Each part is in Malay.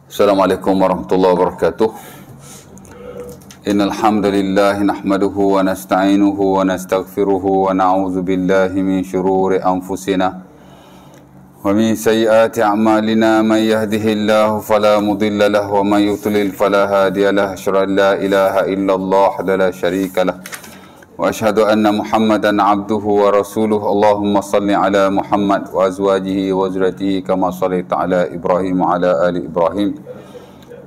Assalamualaikum warahmatullahi wabarakatuh. Innal hamdalillah nahmaduhu wa nasta'inuhu wa nastaghfiruhu wa na'udzu billahi min shururi anfusina wa min sayyiati a'malina. Man yahdihillahu fala mudilla lahu wa man yudlil fala hadiya lahu. Asyhadu an la ilaha illallah la syarika lah wa asyhadu anna Muhammadan abduhu wa rasuluh. Allahumma salli ala Muhammad wa azwajihi wa zurriyyatihi kama shallaita ala Ibrahim wa ala ali Ibrahim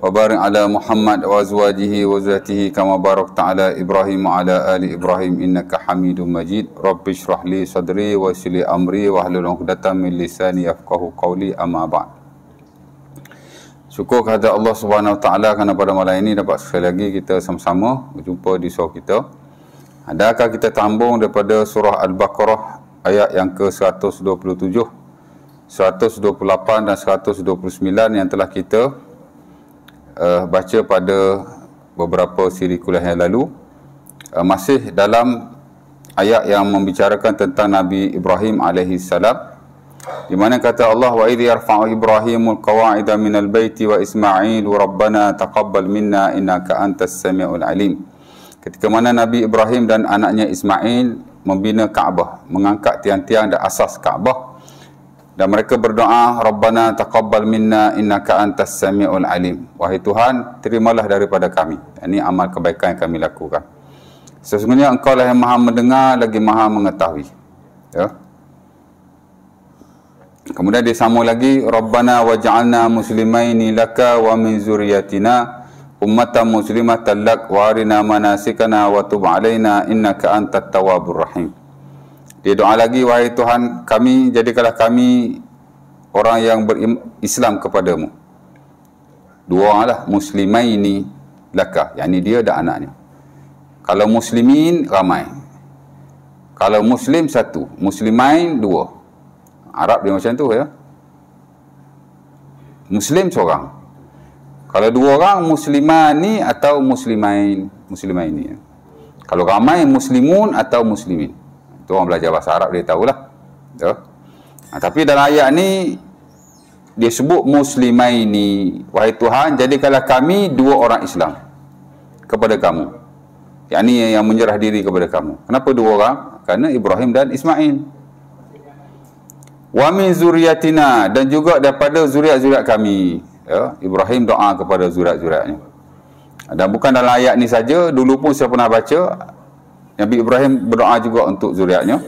wa barik ala Muhammad wa azwajihi wa zurriyyatihi kama barakta ala Ibrahim wa ala ali Ibrahim innaka Hamidum Majid. Rabbi shrah li sadri wa yassir li amri wa hlul 'uqdatam min lisani yafqahu qawli. Amma ba'd. Syukur kepada Allah Subhanahu wa taala kerana pada malam ini dapat sekali lagi kita sama-sama berjumpa di surau kita. Adakah kita sambung daripada surah Al-Baqarah ayat yang ke-127, 128 dan 129 yang telah kita baca pada beberapa siri kuliah yang lalu. Masih dalam ayat yang membicarakan tentang Nabi Ibrahim alaihi salam, di mana kata Allah, wa idh yarfa'u Ibrahimul qawa'ida minal baiti wa Ismailu rabbana taqabbal minna innaka antas samiul alim. Ketika mana Nabi Ibrahim dan anaknya Ismail membina Kaabah, mengangkat tiang-tiang dan asas Kaabah, dan mereka berdoa, Rabbana taqabbal minna innaka antas samiul alim. Wahai Tuhan, terimalah daripada kami. Ini amal kebaikan yang kami lakukan. Sesungguhnya Engkau lah yang maha mendengar lagi maha mengetahui. Ya. Kemudian dia sambung lagi, Rabbana waj'alna muslimaini laka wa min zuriyatina ummatan muslimatan lak wa arina manasikana wa tub alaina innaka antat tawwabur rahim. Dia doa lagi, wahai Tuhan kami, jadikanlah kami orang yang berislam kepadamu. Dua orang lah, muslimaini laka, yakni dia dan anaknya. Kalau muslimin ramai, kalau muslim satu, muslimain dua. Arab dia macam tu ya. Muslim seorang. Kalau dua orang, muslimani atau muslimain, muslimaini. Kalau ramai, muslimun atau muslimin. Itu orang belajar bahasa Arab, dia tahulah. Ya. Tapi dalam ayat ni, dia sebut muslimaini. Wahai Tuhan, jadikanlah kami dua orang Islam kepada kamu. Yang ni yang menyerah diri kepada kamu. Kenapa dua orang? Kerana Ibrahim dan Ismail. Wa min zuriyatina, dan juga daripada zuriat-zuriat kami. Ya, Ibrahim doa kepada zuriat-zuriatnya. Dan bukan dalam ayat ni saja, dulu pun saya pernah baca Nabi Ibrahim berdoa juga untuk zuriatnya.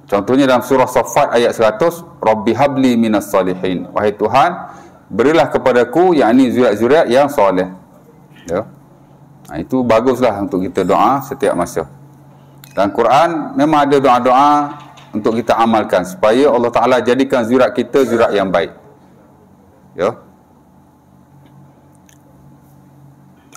Contohnya dalam surah Saffat ayat 100, Rabbi habli minas salihin. Wahai Tuhan, berilah kepadaku yakni zuriat-zuriat yang soleh. Ya. Itu baguslah untuk kita doa setiap masa. Dalam Quran memang ada doa-doa untuk kita amalkan supaya Allah Ta'ala jadikan zuriat kita zuriat yang baik. Ya.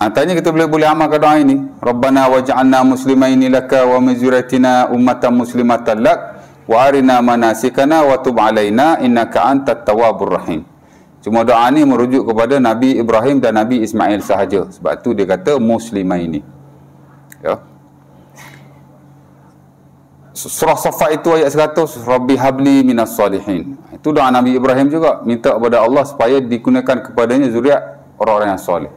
Antaranya kita boleh amalkan doa ini. Rabbana waj'alna muslimaini laka wa min zurriyyatina ummatan muslimatan lak wa arina manasikana wa tub alaina innaka antat tawwabur rahim. Cuma doa ini merujuk kepada Nabi Ibrahim dan Nabi Ismail sahaja. Sebab tu dia kata muslimaini. Ya. Surah Saffat itu ayat 100, Rabbi habli minas salihin. Itu doa Nabi Ibrahim juga, minta kepada Allah supaya digunakan kepadanya zuriat orang-orang yang soleh.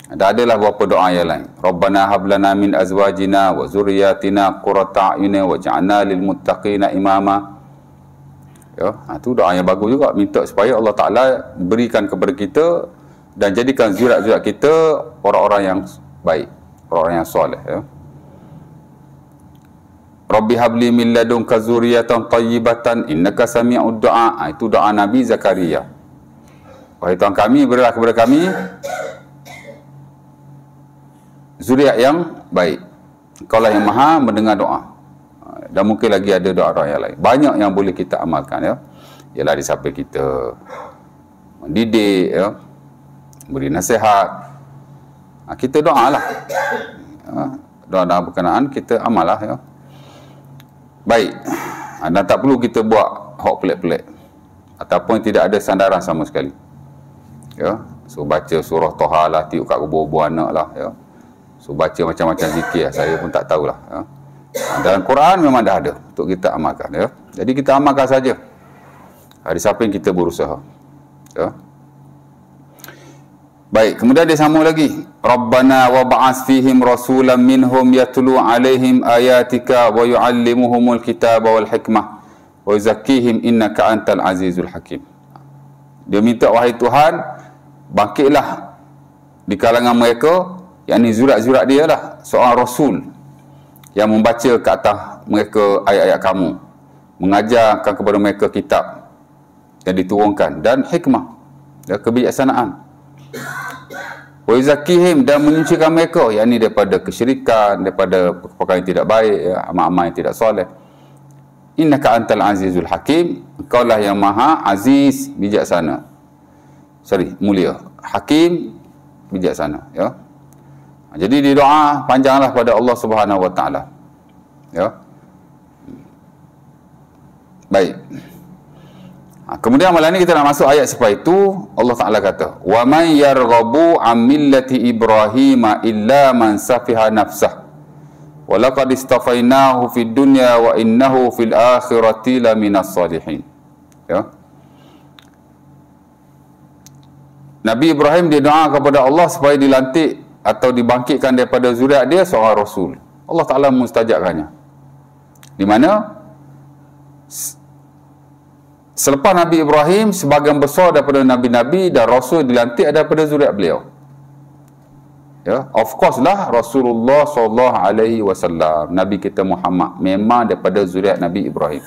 Adalah beberapa doa yang lain. Rabbana hablana min azwajina wa zurriyatina qurrata a'yunin waj'alna lil muttaqina imama. Ya, itu doa yang bagus juga, minta supaya Allah Taala berikan kepada kita dan jadikan zuriat-zuriat kita orang-orang yang baik, orang-orang yang soleh, ya. Rabbi habli min ladunka zuriyatan tayyibatan innaka sami'ud du'a. Itu doa Nabi Zakaria. Wahai Tuhan kami, berilah kepada kami zuriat yang baik. Engkaulah yang maha mendengar doa. Dan mungkin lagi ada doa-doa yang lain. Banyak yang boleh kita amalkan, ya. Ialah di samping kita mendidik, ya, beri nasihat, kita doalah. Doa-doa berkenaan kita amallah, ya. Baik, dan tak perlu kita buat hok pelik-pelik ataupun tidak ada sandaran sama sekali. Ya, so baca surah Toha lah, tiup kat kubur anak lah, ya. So baca macam-macam zikir, saya pun tak tahulah, ya. Dalam Quran memang dah ada untuk kita amalkan, ya. Jadi kita amalkan saja. Di samping kita berusaha. Ya. Baik, kemudian dia sambung lagi. Rabbana wa ba'ats fihim rasulan minhum yatlu 'alaihim ayatika wa yu'allimuhumul kitaba wal hikmah wa yuzakkihim innaka antal azizul hakim. Dia minta, wahai Tuhan, bangkitlah di kalangan mereka, yakni zurat-zurat dia lah, seorang rasul yang membaca ke atas mereka ayat-ayat kamu, mengajarkan kepada mereka kitab yang diturunkan dan hikmah dan kebijaksanaan. Wa yuzakkihim, dan menyucikan mereka, yakni daripada kesyirikan, daripada perkara yang tidak baik, ya, amal-amal yang tidak soleh. Innaka antal azizul hakim, engkaulah yang maha aziz, bijaksana. Mulia. Hakim, bijaksana, ya. Jadi di doa panjanglah pada Allah Subhanahu wa taala. Ya. Baik. Kemudian malam ni kita nak masuk ayat setelah itu. Allah Ta'ala kata, wa man yarghabu an millati Ibrahim illa man safiha nafsah wa laqad istafainahu fid dunya wa innahu fil akhirati laminas salihin. Ya. Nabi Ibrahim dia doa kepada Allah supaya dilantik atau dibangkitkan daripada zuriat dia seorang rasul. Allah Ta'ala mustajabkannya. Di mana selepas Nabi Ibrahim, sebahagian besar daripada Nabi-Nabi dan Rasul dilantik daripada zuriat beliau. Ya, of course lah Rasulullah SAW, Nabi kita Muhammad, memang daripada zuriat Nabi Ibrahim.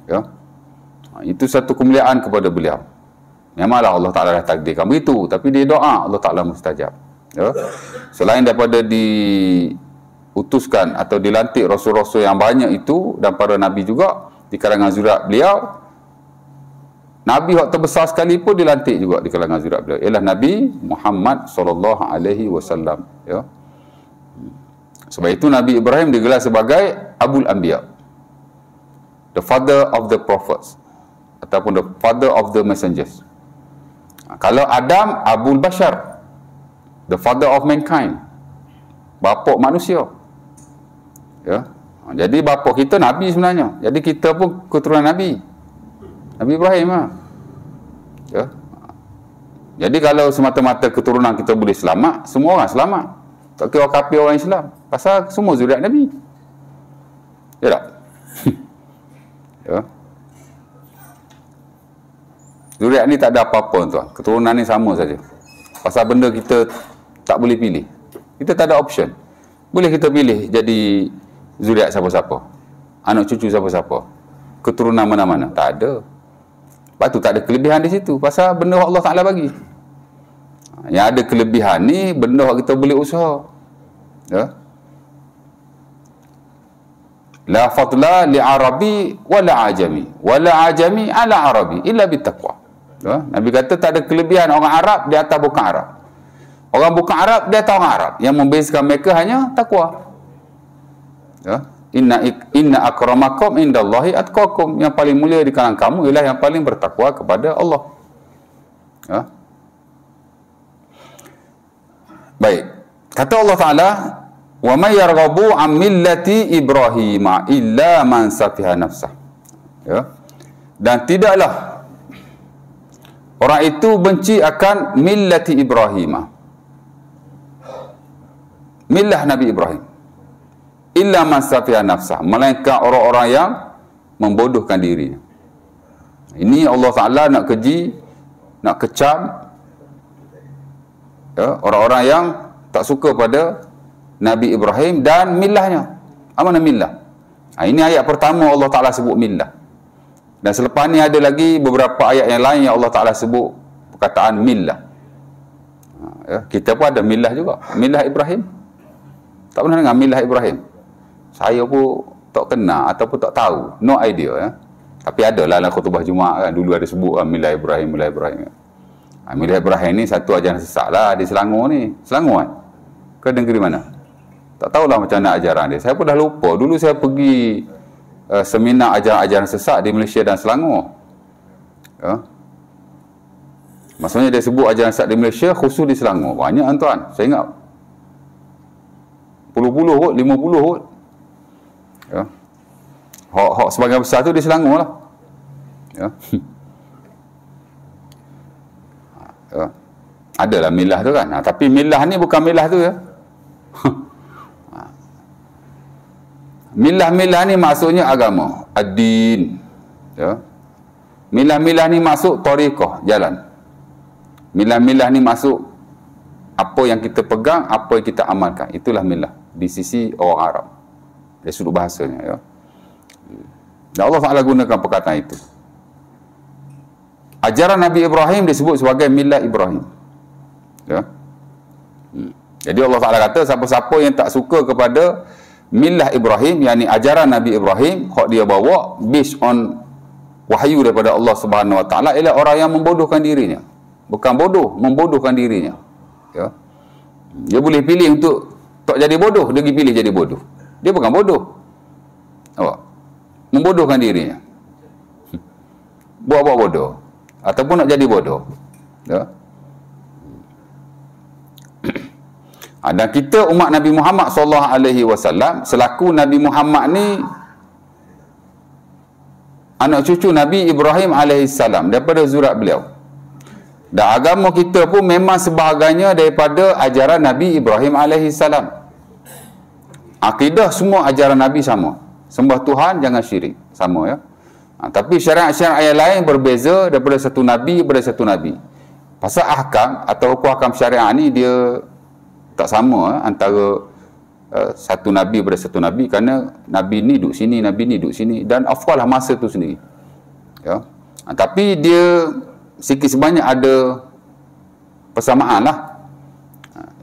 Ya, itu satu kemuliaan kepada beliau. Memanglah Allah Ta'ala dah takdirkan begitu, tapi dia doa, Allah Ta'ala mustajab. Ya, selain daripada diutuskan atau dilantik Rasul-Rasul yang banyak itu, dan para Nabi juga di kalangan zuriat beliau, Nabi yang terbesar sekali pun dilantik juga di kalangan zuriat beliau, ialah Nabi Muhammad SAW. Ya. Sebab itu Nabi Ibrahim digelar sebagai Abul Anbiya, the father of the prophets, ataupun the father of the messengers. Kalau Adam, Abul Bashar, the father of mankind, bapa manusia. Ya. Jadi bapa kita Nabi sebenarnya. Jadi kita pun keturunan Nabi Ibrahim lah. Ya. Jadi kalau semata-mata keturunan kita boleh selamat, semua orang selamat. Tak kira kafir orang Islam. Pasal semua zuriat Nabi. Ya tak? Ya. Zuriat ni tak ada apa-apa tuan. Keturunan ni sama saja. Pasal benda kita tak boleh pilih. Kita tak ada option. Boleh kita pilih jadi zuriat siapa-siapa, anak cucu siapa-siapa, keturunan mana-mana, tak ada. Lepas tu tak ada kelebihan di situ, pasal benda Allah Ta'ala bagi. Yang ada kelebihan ni benda kita boleh usaha. Ya. La fadla li arabi wala ajami wala ajami ala arabi illa bitaqwa. Ya. Nabi kata tak ada kelebihan orang Arab di atas bukan Arab, orang bukan Arab di atas orang Arab. Yang membezakan mereka hanya takwa. Ya. Inna akramakum indallahi atqakum, yang paling mulia di kalangan kamu ialah yang paling bertakwa kepada Allah. Ya. Baik, kata Allah Ta'ala, wa may yarghabu an millati Ibrahim illa man safiha nafsah. Ya. Dan tidaklah orang itu benci akan millati Ibrahim, millah Nabi Ibrahim, illa man safiha nafsah, melainkan orang-orang yang membodohkan dirinya. Ini Allah Ta'ala nak keji, nak kecam, ya, orang-orang yang tak suka pada Nabi Ibrahim dan millahnya. Apa nama millah? Ini ayat pertama Allah Ta'ala sebut millah. Dan selepas ni ada lagi beberapa ayat yang lain yang Allah Ta'ala sebut perkataan millah. Ya, kita pun ada millah juga, millah Ibrahim. Tak pernah dengar millah Ibrahim? Saya pun tak kenal ataupun tak tahu, no idea. Ya. Tapi ada lah dalam khutbah Jumaat kan, dulu ada sebut millah Ibrahim, millah Ibrahim. Millah Ibrahim ni satu ajaran sesat lah di Selangor ni. Selangor kan? Ke negeri mana? Tak tahulah macam mana ajaran dia. Saya pun dah lupa. Dulu saya pergi seminar ajaran-ajaran sesat di Malaysia dan Selangor. Ya. Maksudnya dia sebut ajaran sesat di Malaysia, khusus di Selangor. Banyak tuan. Saya ingat puluh-puluh kot, 50 kot. Ya. Hak sebagian besar tu di Selangor lah. Ya. Ya. Adalah milah tu kan. Tapi milah ni bukan milah tu ya. Milah-milah ni maksudnya agama, ad-din. Ya. Milah-milah ni masuk tariqah, jalan. Milah-milah ni masuk apa yang kita pegang, apa yang kita amalkan. Itulah milah di sisi orang Arab. Dari sudut bahasanya ya. Dan Allah Ta'ala gunakan perkataan itu. Ajaran Nabi Ibrahim disebut sebagai milah Ibrahim. Ya. Jadi Allah Ta'ala kata siapa-siapa yang tak suka kepada milah Ibrahim, yakni ajaran Nabi Ibrahim, hak dia bawa based on wahyu daripada Allah Subhanahu Wa Ta'ala, ialah orang yang membodohkan dirinya. Bukan bodoh, membodohkan dirinya. Ya. Dia boleh pilih untuk tak jadi bodoh, dia pergi pilih jadi bodoh. Dia bukan bodoh. Awak membodohkan dirinya. Buat-buat bodoh ataupun nak jadi bodoh. Ya. Dan kita umat Nabi Muhammad SAW, selaku Nabi Muhammad ni anak cucu Nabi Ibrahim AS daripada zurat beliau. Dan agama kita pun memang sebahagiannya daripada ajaran Nabi Ibrahim AS. Akidah semua ajaran Nabi sama. Sembah Tuhan, jangan syirik. Sama ya. Tapi syariat-syariat yang lain berbeza daripada satu Nabi kepada satu Nabi. Pasal ahkam atau hukum-hukum syariat ni dia tak sama antara satu Nabi pada satu Nabi, kerana Nabi ni duduk sini, Nabi ni duduk sini, dan afwalah masa tu sendiri. Ya. Tapi dia sikit sebanyak ada persamaan lah.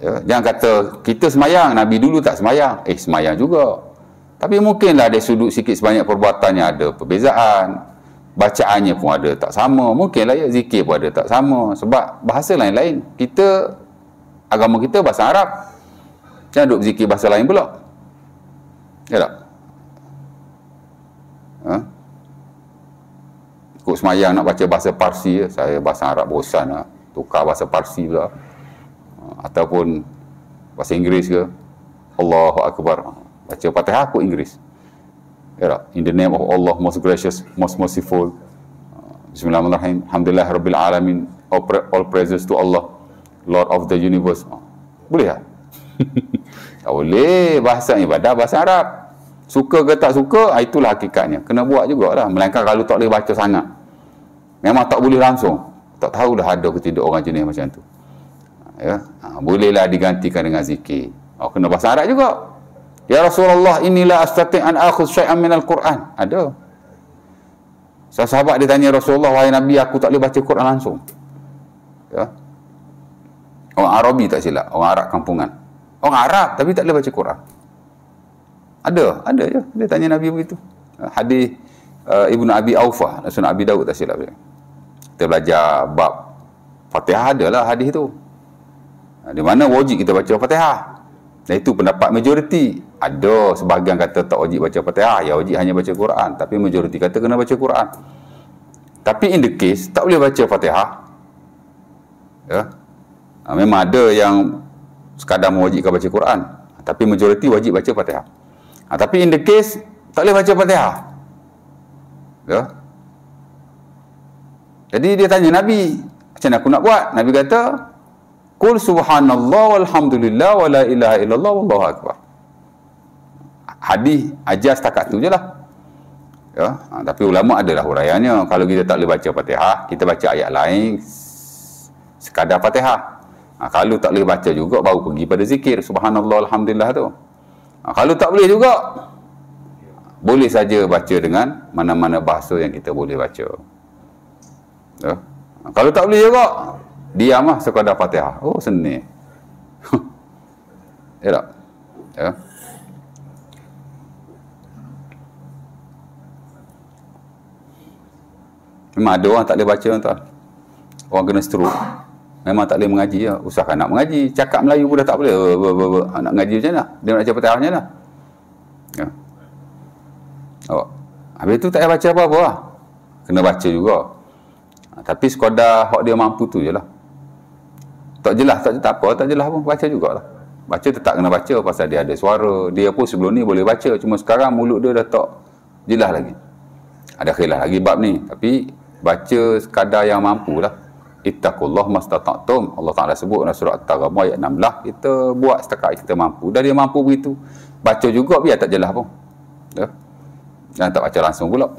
Ya. Jangan kata kita semayang, Nabi dulu tak semayang. Semayang juga. Tapi mungkinlah dari sudut sikit sebanyak perbuatannya ada perbezaan. Bacaannya pun ada tak sama. Mungkinlah ya, zikir pun ada tak sama. Sebab bahasa lain-lain. Agama kita bahasa Arab. Jangan duduk berzikir bahasa lain pula. Ya tak? Ikut semayang nak baca bahasa Parsi, saya bahasa Arab bosan lah. Tukar bahasa Parsi pula. Ataupun bahasa Inggeris ke. Allahu Akbar. Baca Fatihah ikut Inggeris. Ya tak? In the name of Allah, most gracious, most merciful. Bismillahirrahmanirrahim. Alhamdulillah Rabbil Alamin. All praises to Allah, Lord of the universe. Boleh tak? Tak boleh. Bahasa ibadah bahasa Arab. Suka ke tak suka, itulah hakikatnya. Kena buat jugalah. Melainkan kalau tak boleh baca sangat, memang tak boleh langsung. Tak tahulah ada ke tidak orang jenis macam tu. Ya? Bolehlah digantikan dengan zikir. Kena bahasa Arab juga. Ya Rasulullah, inilah astati' an akhudh syai'an minal Quran. Ada. Sahabat dia tanya Rasulullah, wahai Nabi, aku tak boleh baca Quran langsung. Ya. Orang Arabi tak silap, orang Arab kampungan. Orang Arab tapi tak boleh baca Quran. Ada je. Dia tanya Nabi begitu. Hadis Ibnu Abi Aufah, Sunan Abi Daud tak silap dia. Kita belajar bab Fatihah, adalah hadis tu. Di mana wajib kita baca Fatihah. Dan itu pendapat majoriti. Ada sebahagian kata tak wajib baca Fatihah, ya wajib hanya baca Quran. Tapi majoriti kata kena baca Quran. Tapi in the case tak boleh baca Fatihah, ya, memang ada yang sekadar mewajibkan baca Quran, tapi majoriti wajib baca Fatihah. Tapi in the case tak boleh baca Fatihah, ya. Jadi dia tanya Nabi, macam mana aku nak buat? Nabi kata, Qul subhanallah walhamdulillah wa la ilaha illallah wallahu akbar. Hadis ajar setakat tu je lah. Ya, tapi ulama adalah huraiannya. Kalau kita tak boleh baca Fatihah, kita baca ayat lain sekadar Fatihah. Kalau tak boleh baca juga, baru pergi pada zikir subhanallah alhamdulillah tu. Kalau tak boleh juga, boleh saja baca dengan mana-mana bahasa yang kita boleh baca. Ya. Kalau tak boleh juga, diamlah sekadar Fatihah. Oh, seni. Ya tak? Ya. Memang ada orang tak boleh baca, tuan. Orang kena stroke, memang tak boleh mengaji ya. Usahakan nak mengaji. Cakap Melayu pun dah tak boleh. Nak mengaji macam mana? Dia nak baca Fatihah macam mana? Ya. Habis tu tak payah baca apa-apa lah. Kena baca juga. Tapi sekadar hak dia mampu tu je lah. Tak jelas, tak apa, tak jelas pun baca jugalah. Baca tetap kena baca pasal dia ada suara. Dia pun sebelum ni boleh baca, cuma sekarang mulut dia dah tak jelas lagi. Ada khilaf lagi bab ni, tapi baca sekadar yang mampulah. Ittaqullah mastata'tum. Allah Ta'ala sebut dalam surah At-Taghabun ayat 16. Kita buat setakat kita mampu. Dan dia mampu begitu. Baca juga biar tak jelas pun. Ya. Dan tak baca langsung pula.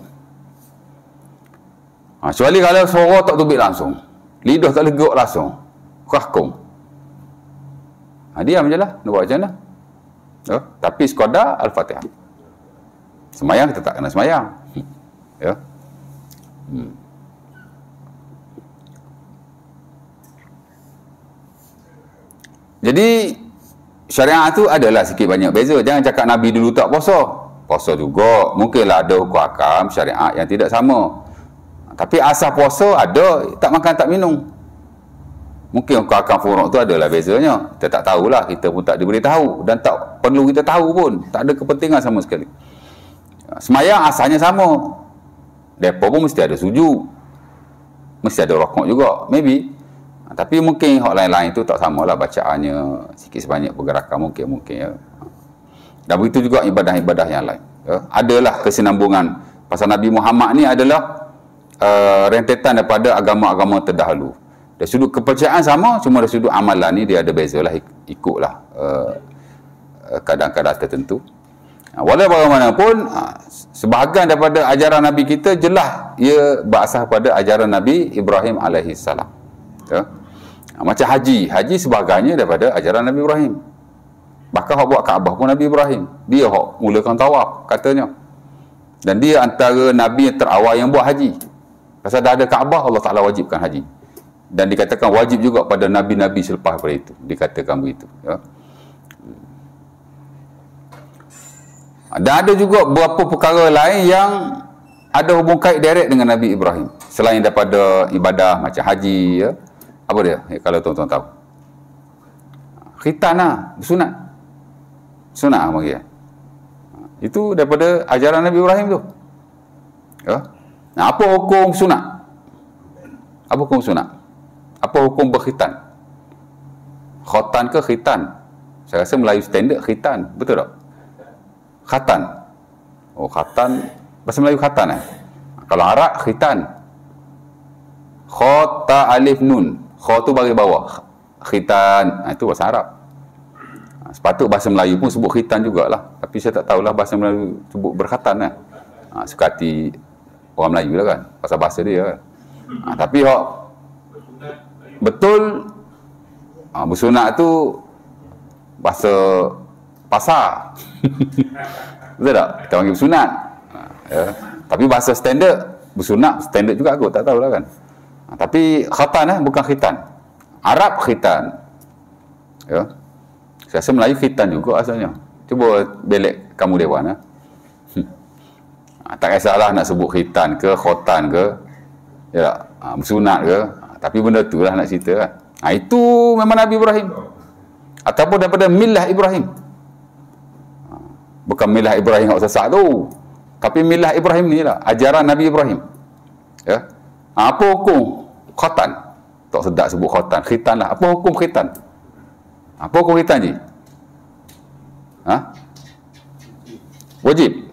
Kecuali kalau suara tak tubik langsung. Lidah tak leguk langsung. Rakung. Diam je lah. Nak buat macam mana? Ya. Tapi sekadar Al-Fatihah. Semayang kita tak kena semayang. Ya. Jadi syariat tu adalah sikit banyak beza. Jangan cakap Nabi dulu tak puasa. Puasa juga. Mungkinlah ada hukum hakam syariat yang tidak sama. Tapi asal puasa ada, tak makan tak minum. Mungkin hukum hakam furuk tu adalah bezanya. Kita tak tahulah, kita pun tak diberitahu dan tak perlu kita tahu pun. Tak ada kepentingan sama sekali. Semayang asalnya sama. Depa pun mesti ada sujud. Mesti ada rokok juga, maybe. Tapi mungkin hak lain-lain tu tak samalah bacaannya, sikit sebanyak pergerakan mungkin ya. Dan begitu juga ibadah-ibadah yang lain. Ya. Adalah kesinambungan. Pasal Nabi Muhammad ni adalah rentetan daripada agama-agama terdahulu. Dari sudut kepercayaan sama, cuma dari sudut amalan ni dia ada bezalah, ikutlah kadang-kadang tertentu. Walau bagaimanapun, sebahagian daripada ajaran Nabi kita jelas ia berasas pada ajaran Nabi Ibrahim alaihissalam. Ya. Macam haji sebahagiannya daripada ajaran Nabi Ibrahim. Bahkan hak buat Kaabah pun Nabi Ibrahim. Dia hak mulakan tawaf katanya. Dan dia antara Nabi yang terawal yang buat haji. Pasal dah ada Kaabah, Allah Ta'ala wajibkan haji. Dan dikatakan wajib juga pada Nabi-Nabi selepas daripada itu. Dikatakan begitu. Ya. Dan ada juga beberapa perkara lain yang ada hubung kait direct dengan Nabi Ibrahim. Selain daripada ibadah macam haji, ya. Apa dia? Kalau tuan-tuan tahu. Khitan lah, bersunat. Sunat lah bagi. Itu daripada ajaran Nabi Ibrahim tu. Ya. Nah, apa hukum sunat? Apa hukum sunat? Apa hukum berkhitan? Khotan ke khitan? Saya rasa Melayu standard khitan, betul tak? Khatan. Oh, khatan. Bahasa Melayu khatan . Kalau Arab khitan. Kha ta alif nun. Kha tu bagi bawah. Khitan. Itu bahasa Arab. Sepatut bahasa Melayu pun sebut khitan jugalah. Tapi saya tak tahulah bahasa Melayu sebut berkhatan lah. Suka hati orang Melayu lah kan. Pasal bahasa dia kan. Tapi betul bersunat tu bahasa pasar. Betul tak? Kita panggil bersunat. Ya. Tapi bahasa standard bersunat standard juga aku tak tahulah kan. Tapi khatan bukan khitan. Arab khitan. Ya. Saya rasa Melayu khitan juga asalnya. Cuba belek kamu dewan . Tak kisahlah nak sebut khitan ke khotan ke, ya, bersunat ke, tapi benda tu lah nak cerita kan. Itu memang Nabi Ibrahim. Ataupun daripada milah Ibrahim. Bukan milah Ibrahim yang sesat tu. Tapi milah Ibrahim ni lah, ajaran Nabi Ibrahim. Ya. Apa hukum khotan? Tak sedap sebut khotan, khitan lah. Apa hukum khitan? Apa hukum khitan je? Wajib.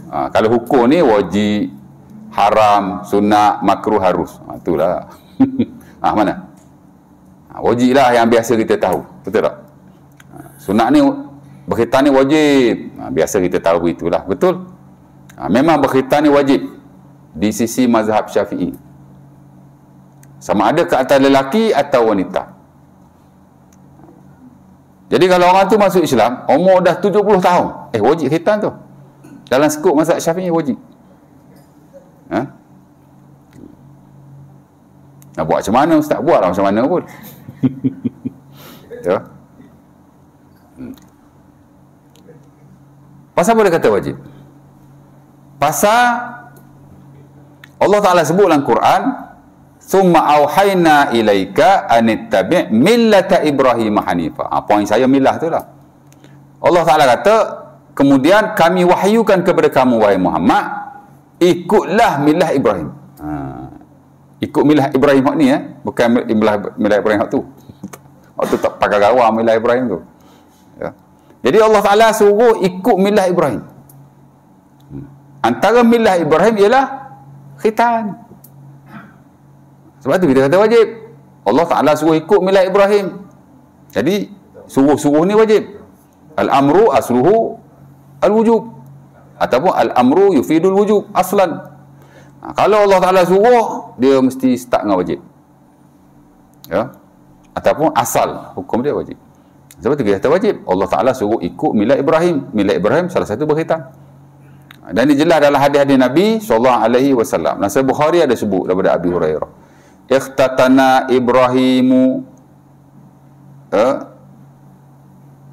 Kalau hukum ni wajib, haram, sunat, makruh, harus. Itulah. Mana? Wajib lah yang biasa kita tahu. Betul tak? Sunat ni, berkhitan ni wajib. Biasa kita tahu itulah. Betul? Memang berkhitan ni wajib. Di sisi mazhab Syafi'i. Sama ada ke atas lelaki atau wanita. Jadi kalau orang tu masuk Islam, umur dah 70 tahun. Wajib khitan tu. Dalam skop mazhab Syafi'i wajib. Nak buat macam mana Ustaz? Buatlah macam mana pun. Ya. Pasal apa dia kata wajib? Pasal Allah Ta'ala sebut dalam Quran, "Tsumma auhayna ilaika anittabi' millata Ibrahim hanifa." Poin saya milah tu lah. Allah Ta'ala kata, kemudian kami wahyukan kepada kamu wahai Muhammad, ikutlah milah Ibrahim. Ikut milah Ibrahim hak ni bukan milah Ibrahim hak tu. Hak tu tak pakai gawang milah Ibrahim tu. Ya. Jadi Allah Ta'ala suruh ikut milah Ibrahim. Antara milah Ibrahim ialah khitan. Sebab tu kita kata wajib. Allah Ta'ala suruh ikut milat Ibrahim. Jadi suruh-suruh ni wajib. Al-amru asluhu al-wujub, ataupun al-amru yufidul wujub aslan. Kalau Allah Ta'ala suruh, dia mesti start dengan wajib, ya, ataupun asal hukum dia wajib. Sebab tu kita kata wajib. Allah Ta'ala suruh ikut milat Ibrahim. Milat Ibrahim salah satu berkhitan. Dan ini jelas dalam hadis-hadis Nabi SAW. Nasai Bukhari ada sebut daripada Abi Hurairah, ikhtatana Ibrahimu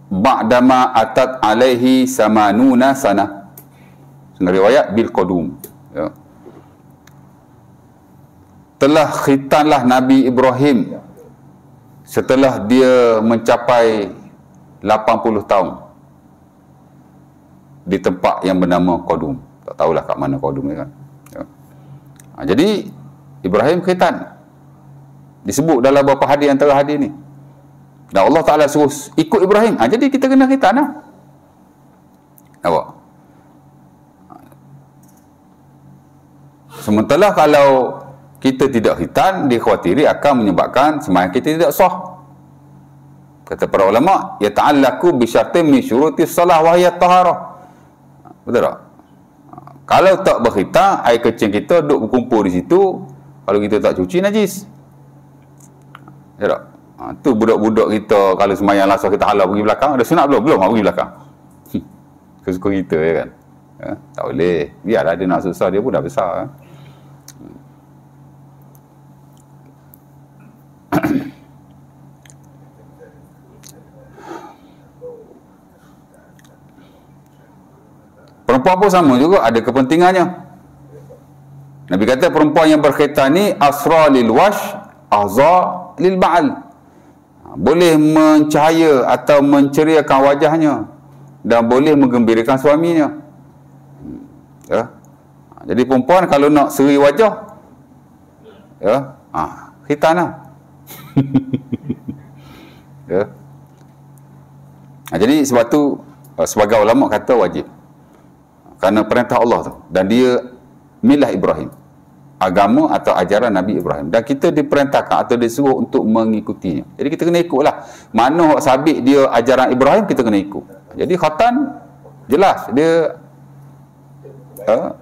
ba'dama atat alaihi samanuna sana. Sebenarnya riwayat bil qadum, ya. Telah khitanlah Nabi Ibrahim setelah dia mencapai 80 tahun di tempat yang bernama Qadum. Tak tahulah kat mana Qadum ni kan, ya. Jadi Ibrahim khitan disebut dalam beberapa hadis antara hadis ni. Dan Allah Ta'ala suruh ikut Ibrahim. Jadi kita kena khitan lah. Nampak? Sementara kalau kita tidak khitan, dikhawatiri akan menyebabkan sembahyang kita tidak sah. Kata para ulama, yata'allaku bi syartin min syurutis salah wa hiya taharah. Betul tak? Kalau tak berkhitan, air kecil kita duduk berkumpul di situ, kalau kita tak cuci, najis. Ya tak? Tu budak-budak kita kalau sembahyang asar kita halau pergi belakang, ada sunat belum? Belum, pergi belakang. Kesuka kita, ya kan? Ya? Tak boleh. Biarlah dia nak susah, dia pun dah besar. Ya? Perempuan pun sama juga, ada kepentingannya. Nabi kata perempuan yang berkhitan ni asra lil wash, ahza lil ba'al. Boleh mencahaya atau menceriakan wajahnya dan boleh menggembirakan suaminya. Ya. Jadi perempuan kalau nak seri wajah, ya, khitan lah. Ya. Jadi sebab tu sebagai ulama kata wajib. Kerana perintah Allah tu, dan dia milah Ibrahim, agama atau ajaran Nabi Ibrahim, dan kita diperintahkan atau disuruh untuk mengikutinya. Jadi kita kena ikutlah. Mana hak sabit dia ajaran Ibrahim, kita kena ikut. Jadi khatan jelas dia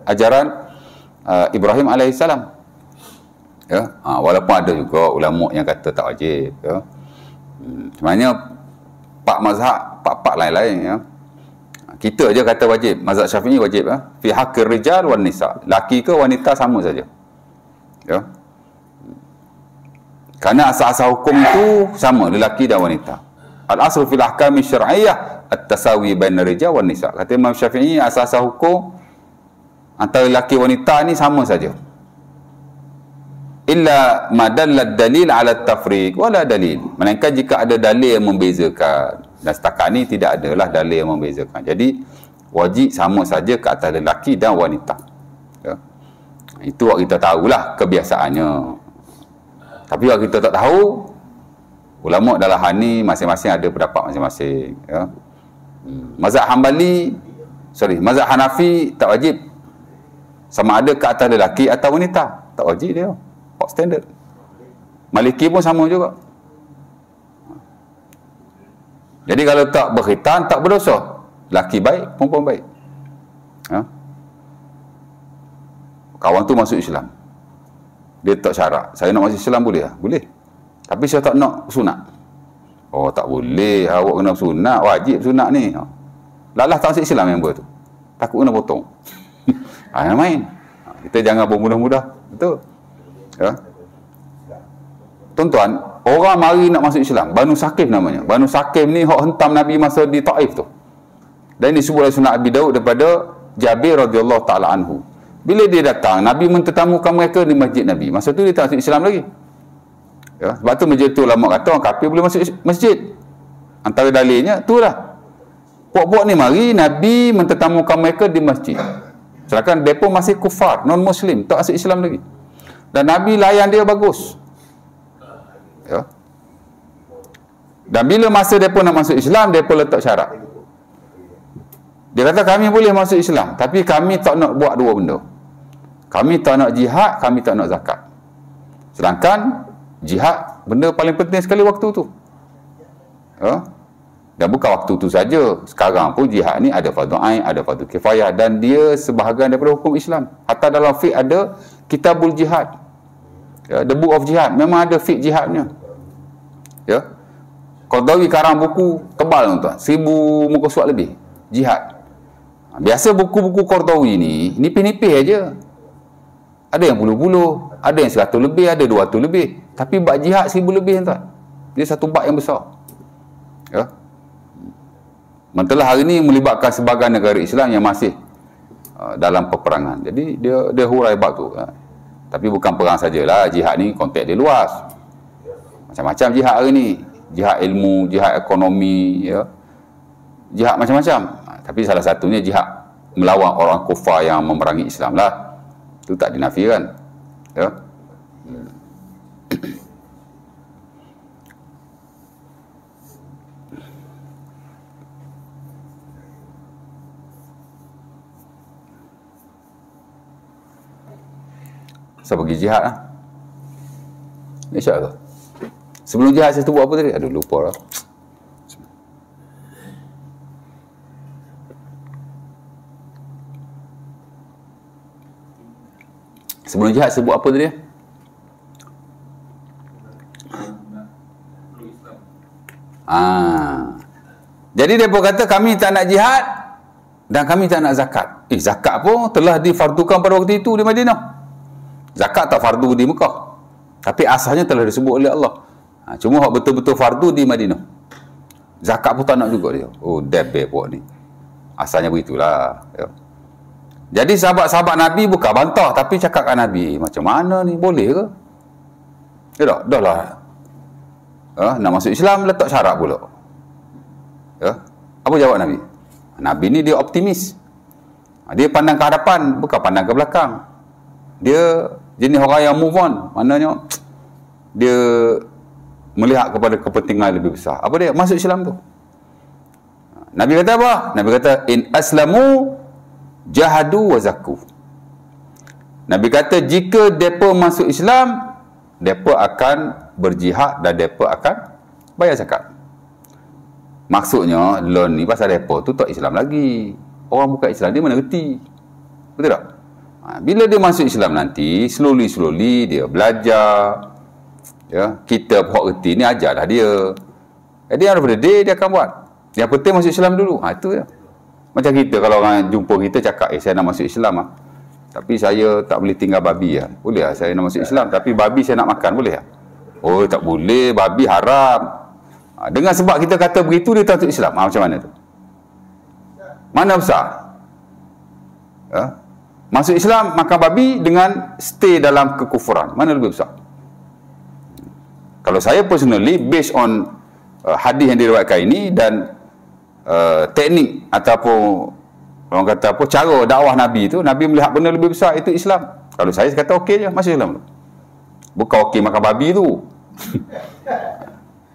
ajaran Ibrahim alaihissalam. Ya, walaupun ada juga ulama yang kata tak wajib, ya. Sebenarnya pak mazhab, pak lain-lain, ya. Kita je kata wajib. Mazhab Syafi'i wajib, ya. Fi haqqir rijal wan nisa. Laki ke wanita sama saja. Ya. Karena asas-asas hukum itu sama, lelaki dan wanita. Al-aslu fil ahkami syar'iyyah at-tasawi bainar rijal wan nisa. Kata Imam Syafi'i, asas-asas hukum antara lelaki wanita ni sama saja. Illa madallad dalil ala tafriq wala dalil. Melainkan jika ada dalil yang membezakan. Dan setakat ni tidak adalah dalil yang membezakan. Jadi wajib sama saja ke atas lelaki dan wanita. Ya. Itu what kita tahulah kebiasaannya. Tapi what kita tak tahu, ulama dalam hal ni masing-masing ada pendapat masing-masing. Ya. Mazhab mazhab Hanafi tak wajib sama ada ke atas lelaki atau wanita. Tak wajib dia. Hak standard. Maliki pun sama juga. Jadi kalau tak berkhitan, tak berdosa. Laki baik, perempuan baik. Ha? Kawan tu masuk Islam, dia tak syarat, saya nak masuk Islam boleh tak? Boleh. Tapi saya tak nak sunat. Oh, tak boleh, awak kena sunat, wajib sunat ni. Lalah tak masuk Islam yang buat tu, takut kena potong. Yang main. Kita jangan bermudah-mudah. Betul. Ya. Tuan-tuan, orang mari nak masuk Islam, Banu Saqif namanya. Banu Saqif ni hak hentam Nabi masa di Taif tu. Dan ini disebut oleh Sunnah Abi Daud daripada Jabir radhiyallahu taala anhu. Bila dia datang, Nabi mentetamukan mereka di masjid Nabi. Masa tu dia tak masuk Islam lagi. Ya, sebab tu majlis tu ulama kata orang kafir boleh masuk masjid. Antara dalilnya itulah. Puak-puak ni mari, Nabi mentetamukan mereka di masjid. Sedangkan mereka masih kufar, non-muslim, tak masuk Islam lagi. Dan Nabi layan dia bagus. Ya. Dan bila masa mereka nak masuk Islam, mereka letak syarat. Dia kata kami boleh masuk Islam, tapi kami tak nak buat dua benda. Kami tak nak jihad, kami tak nak zakat. Sedangkan jihad benda paling penting sekali waktu tu. Dan bukan waktu tu saja. Sekarang pun jihad ni ada fardu ain, ada fardu kifayah, dan dia sebahagian daripada hukum Islam. Hatta dalam fiqh ada kitabul jihad. The Book of Jihad. Memang ada fiqh jihadnya. Qardawi karang buku tebal tuan, 1000 muka surat lebih. Jihad. Biasa buku-buku Qardawi ni nipis-nipis aja. Ada yang puluh-puluh, ada yang 100 lebih, ada 200 lebih. Tapi bab jihad 1000 lebih tuan. Dia satu bab yang besar. Mantalah hari ni melibatkan sebagian negara Islam yang masih dalam peperangan. Jadi dia hurai bab tu. Tapi bukan perang sajalah, jihad ni konteks dia luas. Macam-macam jihad hari ni. Jihad ilmu, jihad ekonomi, jihad macam-macam. Tapi salah satunya jihad melawan orang kufar yang memerangi Islam lah. Itu tak dinafikan. Saya pergi jihad lah. InsyaAllah. Sebelum jihad saya tu buat apa tadi? Aduh, lupa lah. Sebelum jihad saya buat apa tadi? Jadi mereka kata kami tak nak jihad dan kami tak nak zakat. Zakat pun telah difardukan pada waktu itu di Madinah. Zakat tak fardu di Mekah. Tapi asalnya telah disebut oleh Allah. Cuma hak betul-betul fardu di Madinah. Zakat pun tak nak juga dia. Oh, debel puak ni. Asalnya begitulah. Jadi sahabat-sahabat Nabi bukan bantah, tapi cakap kat Nabi, macam mana ni, boleh ke? Tak? Dah lah. Nak masuk Islam, letak syarat pula. Apa jawab Nabi? Nabi ni dia optimis. Dia pandang ke hadapan, bukan pandang ke belakang. Dia jenis orang yang move on. Maknanya, dia melihat kepada kepentingan lebih besar. Apa dia? Masuk Islam tu. Nabi kata apa? Nabi kata, in aslamu jahadu wa zakku. Nabi kata, jika mereka masuk Islam, mereka akan berjihad dan mereka akan bayar zakat. Maksudnya, loan ni pasal mereka tu tak Islam lagi. Orang bukan Islam, dia mana reti. Betul tak? Bila dia masuk Islam nanti, slowly dia belajar. Kita hak reti ni ajarlah dia. Jadi daripada dia akan buat. Yang penting masuk Islam dulu. Itu je. Macam kita, kalau orang jumpa kita cakap, saya nak masuk Islam lah. Tapi saya tak boleh tinggal babi lah. Boleh lah saya nak masuk Islam, tapi babi saya nak makan, boleh lah? Oh, tak boleh, babi haram. Dengan sebab kita kata begitu, dia tak masuk Islam. Macam mana tu? Mana besar? Masuk Islam, makan babi dengan stay dalam kekufuran. Mana lebih besar? Kalau saya personally, based on hadis yang diriwayatkan ini dan teknik ataupun orang kata apa, cara dakwah Nabi itu, Nabi melihat benda lebih besar, itu Islam. Kalau saya kata okey je, masuk Islam. Bukan okey makan babi tu.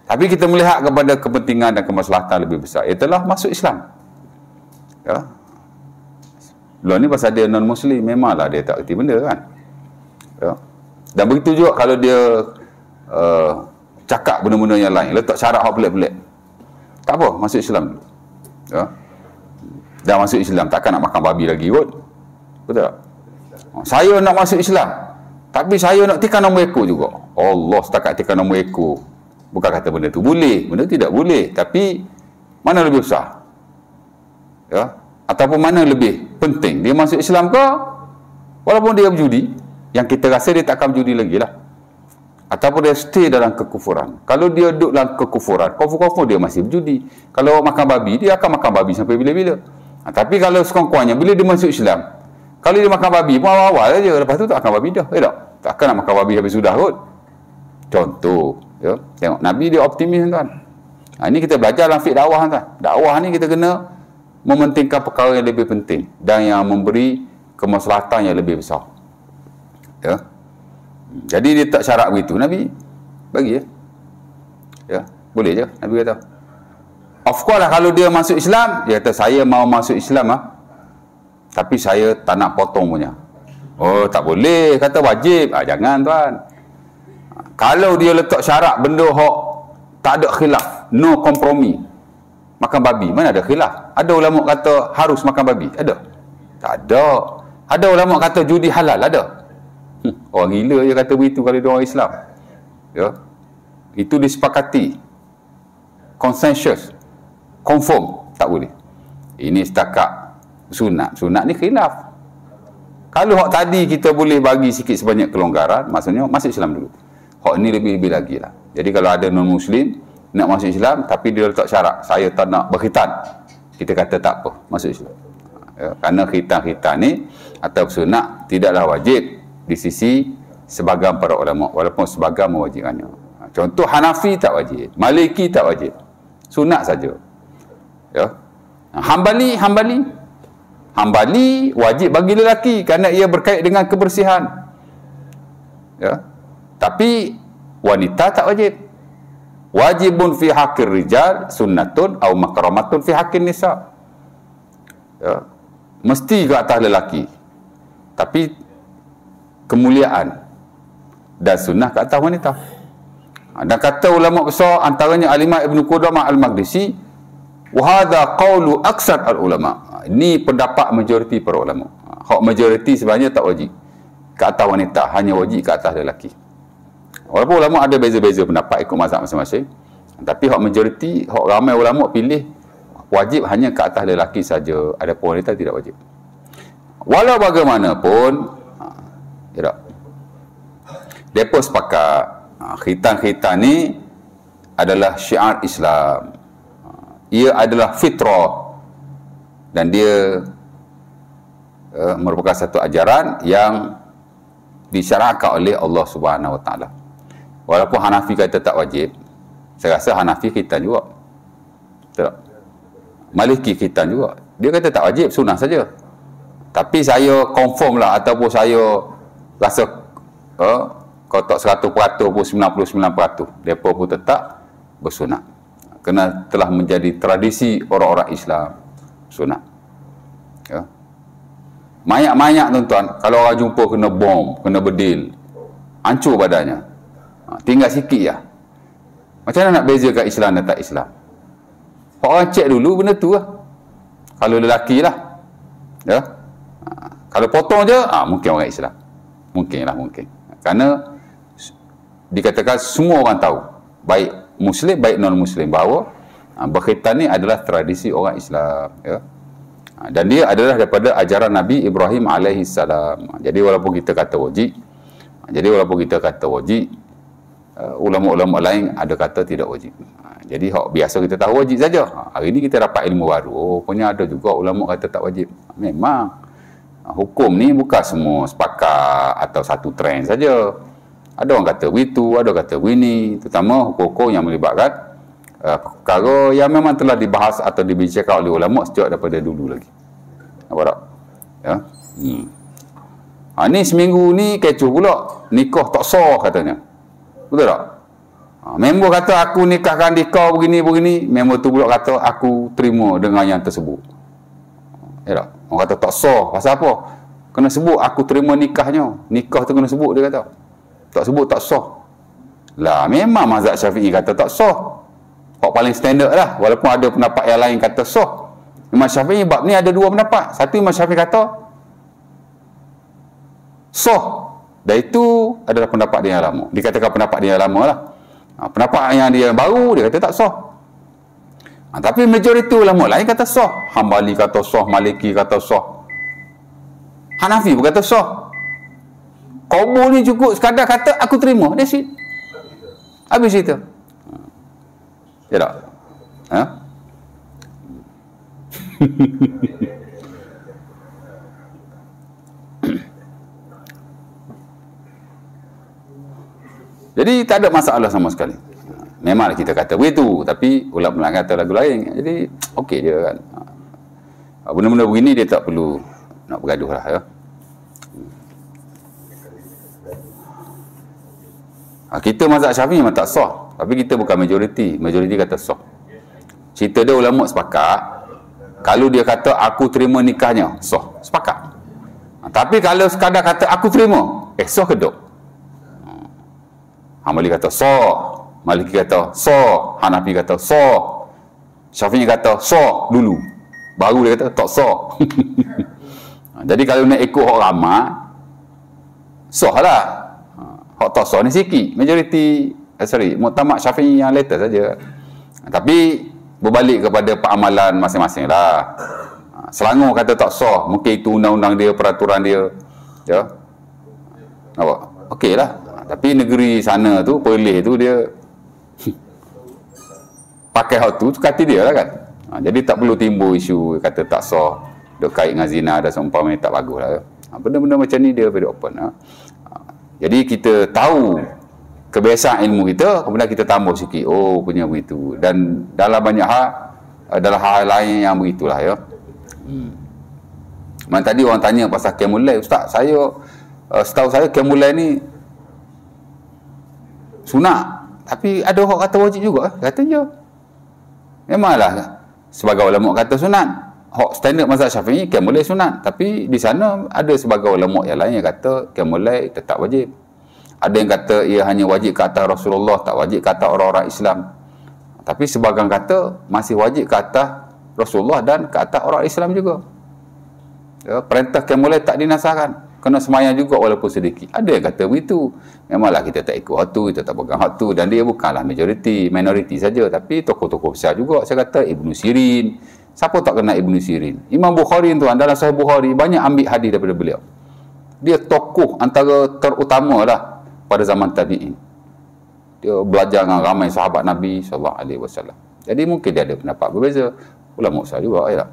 Tapi kita melihat kepada kepentingan dan kemaslahatan lebih besar, itulah masuk Islam. Luar ni pasal dia non-Muslim, memanglah dia tak erti benda kan. Dan begitu juga kalau dia cakap benda-benda yang lain, letak syarat hak pelik-pelik, tak apa, masuk Islam dulu. Dah masuk Islam, takkan nak makan babi lagi kot. Betul tak? Saya nak masuk Islam, tapi saya nak tikar nombor ekor juga. Allah, setakat tikar nombor ekor, bukan kata benda tu boleh, benda tidak boleh. Tapi mana lebih besar? Ataupun mana lebih penting, dia masuk Islam ke, walaupun dia berjudi, yang kita rasa dia takkan berjudi lagi lah, ataupun dia stay dalam kekufuran. Kalau dia duduk dalam kekufuran, confirm dia masih berjudi. Kalau makan babi, dia akan makan babi sampai bila-bila. Tapi kalau sekurang-kurangnya, bila dia masuk Islam, kalau dia makan babi pun awal-awal saja, lepas tu tak makan babi dah. Tak? Takkan nak makan babi habis sudah kot. Contoh, tengok Nabi dia optimis tuan. Ini kita belajar dalam fiqh dakwah tuan. Dakwah ni kita kena mementingkan perkara yang lebih penting dan yang memberi kemaslahatan yang lebih besar. Jadi dia tak syarat begitu, Nabi bagi boleh je, Nabi kata. Of course lah, kalau dia masuk Islam, dia kata saya mau masuk Islam tapi saya tak nak potong punya. Oh, tak boleh. Kata wajib. Jangan tuan. Kalau dia letak syarat benda hok tak ada khilaf, no kompromi, makan babi, mana ada khilaf? Ada ulama kata harus makan babi? Ada? Tak ada. Ada ulama kata judi halal? Ada? Orang gila je kata begitu kalau dia orang Islam. Ya. Itu disepakati. Consensus. Confirm. Tak boleh. Ini setakat sunat. Sunat ni khilaf. Kalau hak tadi kita boleh bagi sikit sebanyak kelonggaran, maksudnya masuk Islam dulu. Hak ni lebih-lebih lagi lah. Jadi kalau ada non-Muslim nak masuk Islam tapi dia letak syarat, saya tak nak berkhitan, kita kata tak apa, masuk Islam. Ya, kerana khitan-khitan ni atau sunat tidaklah wajib di sisi sebahagian para ulama, walaupun sebahagian mewajibkannya. Contoh Hanafi tak wajib, Maliki tak wajib, sunat saja. Ya. Hambali wajib bagi lelaki kerana ia berkait dengan kebersihan. Ya. Tapi wanita tak wajib. Wajibun fi haqqir rijal sunnatun aw makramatun fi haqqin nisa. Ya. Mesti ke atas lelaki. Tapi kemuliaan dan sunnah ke atas wanita. Dan kata ulama besar antaranya Al-Imam Ibn Qudamah Al-Maqdisi, wa hadha qawlu aksar al-ulama. Ini pendapat majoriti para ulama. Hak majoriti sebenarnya tak wajib ke atas wanita, hanya wajib ke atas lelaki. Walaupun ulama ada beza-beza pendapat ikut mazhab masing-masing, tapi hak majoriti, hak ramai ulama pilih wajib hanya ke atas lelaki saja, adapun wanita tidak wajib. Walau bagaimanapun, tidak. Depa sepakat khitan-khitan ni adalah syiar Islam. Ia adalah fitrah dan dia merupakan satu ajaran yang disyariatkan oleh Allah Subhanahu Wa Taala. Walaupun Hanafi kata tak wajib, saya rasa Hanafi khitan juga. Tak. Maliki khitan juga. Dia kata tak wajib, sunnah saja. Tapi saya confirm lah ataupun saya rasa kalau tak 100% pun 99%, mereka pun tetap bersunat. Kerana telah menjadi tradisi orang-orang Islam sunat. Ya. Banyak-banyak tuan-tuan, kalau orang jumpa kena bom, kena bedil, hancur badannya. Tinggal sikit ya. Macam mana nak bezakan Islam dan tak Islam? Orang cek dulu benda tu lah. Kalau lelaki lah. Ya. Kalau potong je, mungkin orang Islam. Mungkin lah, mungkin. Kerana dikatakan semua orang tahu, baik Muslim, baik non-Muslim, bahawa berkhitan ni adalah tradisi orang Islam. Ya. Dan dia adalah daripada ajaran Nabi Ibrahim alaihissalam. Jadi walaupun kita kata wajib, ulama-ulama lain ada kata tidak wajib. Jadi biasa kita tahu wajib saja. Hari ini kita dapat ilmu baru. Oh, punya ada juga ulama kata tak wajib. Memang hukum ni bukan semua sepakat atau satu trend saja. Ada orang kata begitu, ada orang kata begini, terutama hukum-hukum yang melibatkan perkara yang memang telah dibahas atau dibicarakan oleh ulama sejak daripada dulu lagi. Nampak tak? Ya. Ni seminggu ni kecoh pula, nikah tak sah katanya. Betul tak? Member kata aku nikahkan dia begini-begini, member tu pula kata aku terima dengan yang tersebut. Ya tak? Orang kata tak sah, pasal apa? Kena sebut aku terima nikahnya. Nikah tu kena sebut, dia kata. Tak sebut tak sah. Lah memang mazhab Syafi'i kata tak sah. Hak paling standard lah, walaupun ada pendapat yang lain kata sah. Imam Syafi'i bab ni ada dua pendapat. Satu Imam Syafi'i kata sah. Dan itu adalah pendapat dia yang lama. Dikatakan pendapat dia yang lama lah. Pendapat yang dia baru, dia kata tak sah. Tapi majoriti ulama lain kata sah. Hambali kata sah, Maliki kata sah, Hanafi pun kata sah. Qabul ni cukup sekadar kata aku terima, that's it. Habis itu. Ya tak? Ha? Jadi tak ada masalah sama sekali. Memanglah kita kata begitu, tapi ulama kata lagu lain. Jadi okey je kan. Benda-benda begini dia tak perlu nak bergaduh lah ya. Kita mazhab Syafi'i memang tak sah, tapi kita bukan majoriti. Majoriti kata sah. Cerita dia ulama sepakat, kalau dia kata aku terima nikahnya, sah, sepakat. Tapi kalau sekadar kata aku terima, sah ke tak? Malik kata sah, Maliki kata sah, Hanafi kata sah, Syafi'i kata sah dulu, baru dia kata tak sah. Jadi kalau nak ikut hak ramai, sah lah. Hak tak sah ni sikit, majoriti muktamad Syafi'i yang letter saja. Tapi berbalik kepada peramalan masing-masing lah. Selangor kata tak sah, mungkin itu undang-undang dia, peraturan dia, ya. Nampak? Okey lah. Tapi negeri sana tu, Perlis tu dia pakai hak tu kata dia lah kan. Jadi tak perlu timbul isu kata tak sah, duk kait dengan zina dan seumpamanya, tak bagus lah. Benda-benda macam ni dia very open. Jadi kita tahu kebiasaan ilmu kita, kemudian kita tambah sikit, oh punya begitu. Dan dalam banyak hal, dalam hal lain yang begitulah, ya. Tadi orang tanya pasal Qiyamul Lail, Ustaz, saya setahu saya Qiyamul Lail ni sunat, tapi ada orang kata wajib juga. Kata je, memanglah sebagai ulama kata sunat. Hak standard mazhab Syafi'i Qiyamul Lail sunat, tapi di sana ada sebagai ulama yang lain yang kata Qiyamul Lail tetap wajib. Ada yang kata ia hanya wajib ke atas Rasulullah, tak wajib ke atas orang-orang Islam. Tapi sebagian kata masih wajib ke atas Rasulullah dan ke atas orang Islam juga. Ya, perintah Qiyamul Lail tak dinasahkan, kena semayang juga walaupun sedikit. Ada yang kata begitu. Memanglah kita tak ikut hak tu, kita tak pegang hak tu, dan dia bukanlah majoriti, minoriti saja, tapi tokoh-tokoh besar juga. Saya kata Ibnu Sirin, siapa tak kenal Ibnu Sirin? Imam Bukhari tuan, dalam Sahih Bukhari banyak ambil hadis daripada beliau. Dia tokoh antara terutama lah pada zaman tabi'in. Dia belajar dengan ramai sahabat Nabi SAW. Jadi mungkin dia ada pendapat berbeza. Ulama besar juga, ya.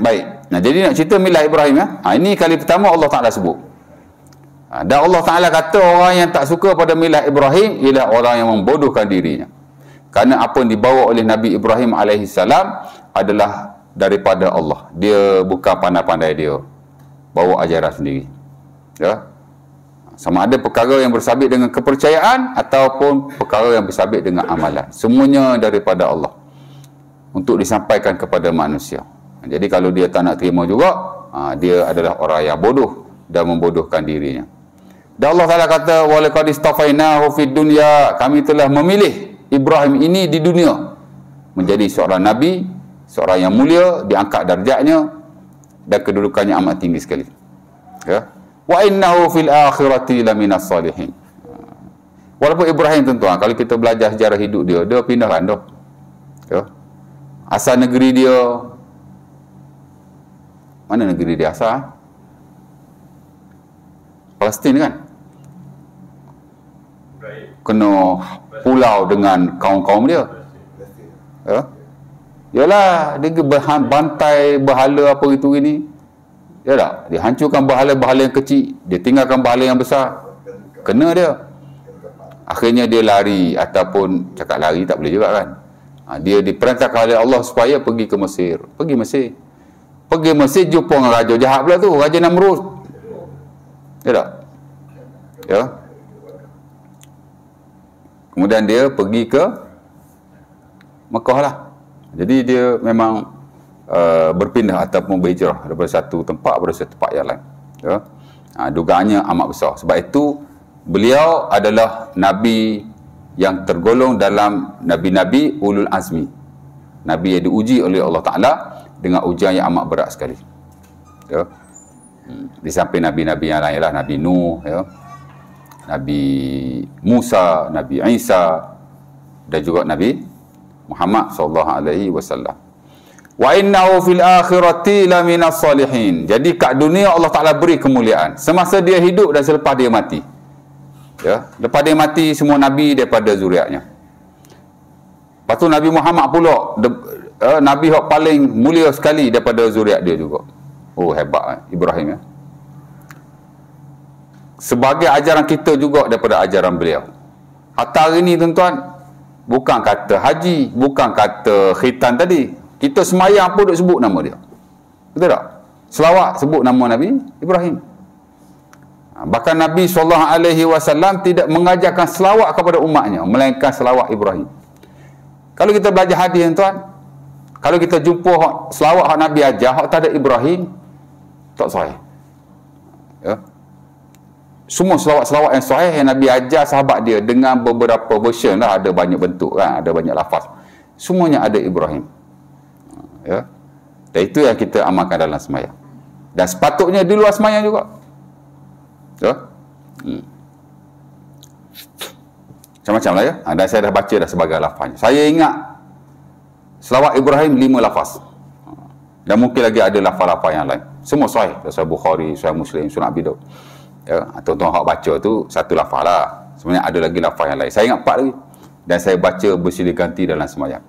Baik. Nah, jadi nak cerita milad Ibrahim, ya. Ini kali pertama Allah Ta'ala sebut. Dan Allah Ta'ala kata orang yang tak suka pada milad Ibrahim ialah orang yang membodohkan dirinya. Kerana apa yang dibawa oleh Nabi Ibrahim AS adalah daripada Allah. Dia bukan pandai-pandai dia bawa ajaran sendiri. Ya. Sama ada perkara yang bersabit dengan kepercayaan ataupun perkara yang bersabit dengan amalan. Semuanya daripada Allah untuk disampaikan kepada manusia. Jadi kalau dia tak nak terima juga, dia adalah orang yang bodoh dan membodohkan dirinya. Dan Allah Ta'ala kata, walaqad istafainahu fid dunya, kami telah memilih Ibrahim ini di dunia menjadi seorang nabi, seorang yang mulia, diangkat darjatnya dan kedudukannya amat tinggi sekali. Ya. Wa innahu fil akhirati laminas salihin. Walaupun Ibrahim tuan-tuan, kalau kita belajar sejarah hidup dia, dia pindah random. Ya. Asal negeri dia, mana negeri dia asal? Palestin kan? Kena pulau dengan kaum-kaum dia. Ya. Yalah, dia bantai berhala apa itu ini. Ya tak? Dia hancurkan berhala-berhala yang kecil, dia tinggalkan berhala yang besar. Kena dia. Akhirnya dia lari, ataupun cakap lari tak boleh juga kan. Dia diperintahkan oleh Allah supaya pergi ke Mesir. Pergi Mesir jumpa dengan raja jahat pula tu, Raja Namrud. Ya tak? Ya. Kemudian dia pergi ke Mekah lah. Jadi dia memang berpindah ataupun berhijrah daripada satu tempat pada satu tempat yang lain. Ya. Dugaannya amat besar. Sebab itu beliau adalah Nabi yang tergolong dalam Nabi-Nabi Ulul Azmi. Nabi yang diuji oleh Allah Ta'ala dengan ujian yang amat berat sekali. Ya. Di samping Nabi-Nabi yang lain lah, Nabi Nuh, ya, Nabi Musa, Nabi Isa, dan juga Nabi Muhammad SAW. Wa innahu fil akhirati laminas salihin. Jadi kat dunia Allah Ta'ala beri kemuliaan semasa dia hidup dan selepas dia mati. Ya, lepas dia mati semua Nabi daripada zuriatnya. Lepas tu Nabi Muhammad pula Nabi yang paling mulia sekali daripada zuriat dia juga. Oh, hebat Ibrahim, ya. Sebagai ajaran kita juga daripada ajaran beliau. Hatta hari ni tuan-tuan, bukan kata haji, bukan kata khitan tadi, kita semayang pun duk sebut nama dia. Betul tak? Selawat sebut nama Nabi Ibrahim. Bahkan Nabi SAW tidak mengajarkan selawat kepada umatnya, melainkan selawat Ibrahim. Kalau kita belajar hadis tuan, kalau kita jumpa selawat hak Nabi ajar, hak tak ada Ibrahim, Tak sahih. Ya. Semua selawat-selawat yang sahih yang Nabi ajar sahabat dia dengan beberapa version lah, ada banyak bentuk kan, ada banyak lafaz. Semuanya ada Ibrahim. Ya. Dan itu yang kita amalkan dalam sembahyang. Dan sepatutnya di luar sembahyang juga. Ya. Macam-macam lah ya. Dan saya dah baca dah sebagai lafaznya. Saya ingat selawat Ibrahim 5 lafaz. Dan mungkin lagi ada lafaz-lafaz yang lain. Semua sahih. Sahih Bukhari, Sahih Muslim, Sunan Abi Daud. Ya, tuan-tuan hak baca tu satu lafaz lah. Sebenarnya ada lagi lafaz yang lain. Saya ingat 4 lagi. Dan saya baca bersilih ganti dalam sembahyang.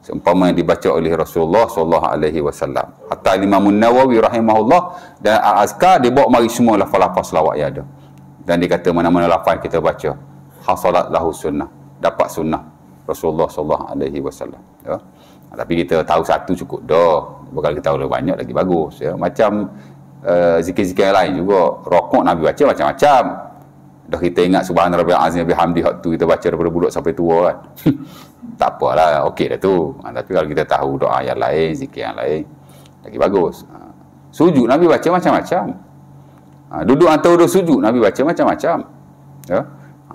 Seumpama yang dibaca oleh Rasulullah SAW. Hatta Imam Nawawi rahimahullah dan Al-Azkar dia bawa mari semua lafaz-lafaz selawat yang ada. Dan dia kata mana-mana lafaz kita baca, hasalat lahu sunnah, dapat sunnah Rasulullah SAW. Ya. Tapi kita tahu satu cukup dah. Kalau kita tahu lebih banyak lagi bagus. Ya. Macam zikir-zikir yang lain juga. Rokok Nabi baca macam-macam. Dah kita ingat subhana rabbil azim bihamdi, hak tu kita baca daripada budak sampai tua kan. Tak apalah, okey dah tu. Tapi kalau kita tahu doa yang lain, zikir yang lain, lagi bagus. Sujud Nabi baca macam-macam. Duduk atau duduk sujud Nabi baca macam-macam. Ya.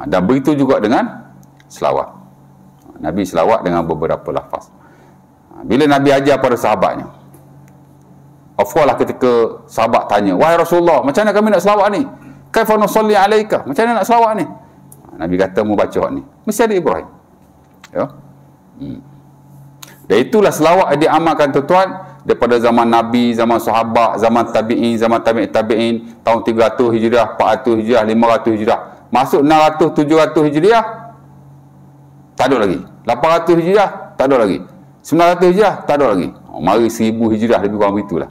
Dan begitu juga dengan selawat. Nabi selawat dengan beberapa lafaz. Bila Nabi ajar pada sahabatnya, afwalah ketika sahabat tanya, wahai Rasulullah, macam mana kami nak selawat ni? Kaifa nusalli alaika? Macam mana nak selawat ni? Nabi kata, mu baca ni. Mesti ada Ibrahim. Ya. Dan itulah selawat yang diamalkan tuan-tuan daripada zaman Nabi, zaman sahabat, zaman tabi'in, zaman tabi'in, tahun 300 Hijriah, 400 Hijriah, 500 Hijriah. Masuk 600, 700 Hijriah, tak ada lagi. 800 Hijriah, tak ada lagi. 900 Hijriah, tak ada lagi. Mari 1000 Hijriah, lebih kurang begitulah.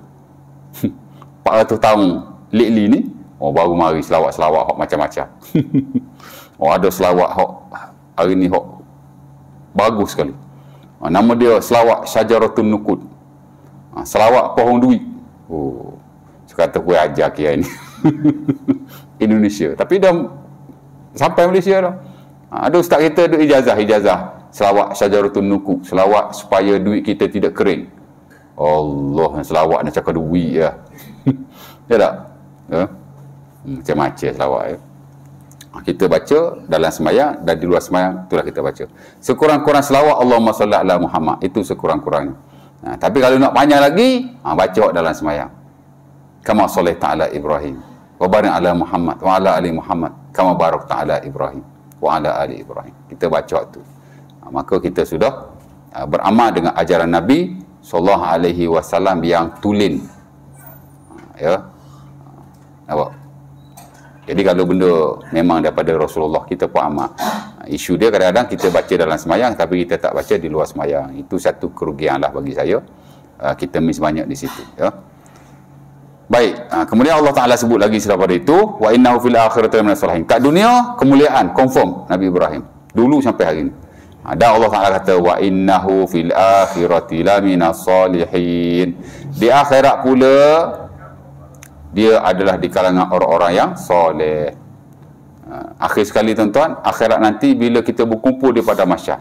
400 tahun lately ni, baru mari selawat-selawat macam-macam. Ada selawat hari ni bagus sekali. Nama dia selawat Syajaratun Nukud. Selawat pohon duit. Saya kata aku ajar kira ni. Indonesia. Tapi dah sampai Malaysia dah. Ada ustaz kita ada ijazah. Selawat Syajaratun Nukud. Selawat supaya duit kita tidak kering. Allah, selawat nak cakap duit ya. Ya tak? Ya? Macam-macam selawat ya. Kita baca dalam sembahyang dan di luar sembahyang, itulah kita baca. Sekurang-kurang selawat Allahumma salli ala Muhammad, itu sekurang-kurangnya. Tapi kalau nak panjang lagi, baca dalam sembahyang. Kama shallaita ala Ibrahim wa barik ala Muhammad wa ala ali Muhammad kama barakta ala Ibrahim wa ala ali Ibrahim. Kita baca tu. Maka kita sudah beramal dengan ajaran Nabi sallallahu alaihi wasallam yang tulen. Ya. Nampak? Jadi kalau benda memang daripada Rasulullah, kita pun amal. Isu dia kadang-kadang kita baca dalam sembahyang tapi kita tak baca di luar sembahyang. Itu satu kerugian lah bagi saya. Kita miss banyak di situ. Ya. Baik, kemudian Allah Ta'ala sebut lagi selepas itu, wa innahu fil akhirati minas salihin. Kat dunia kemuliaan confirm Nabi Ibrahim dulu sampai hari ini. Dan Allah Ta'ala kata wa innahu fil akhirati laminas salihin. Di akhirat pula dia adalah di kalangan orang-orang yang soleh. Akhir sekali tuan-tuan, akhirat nanti bila kita berkumpul di pada mahsyar,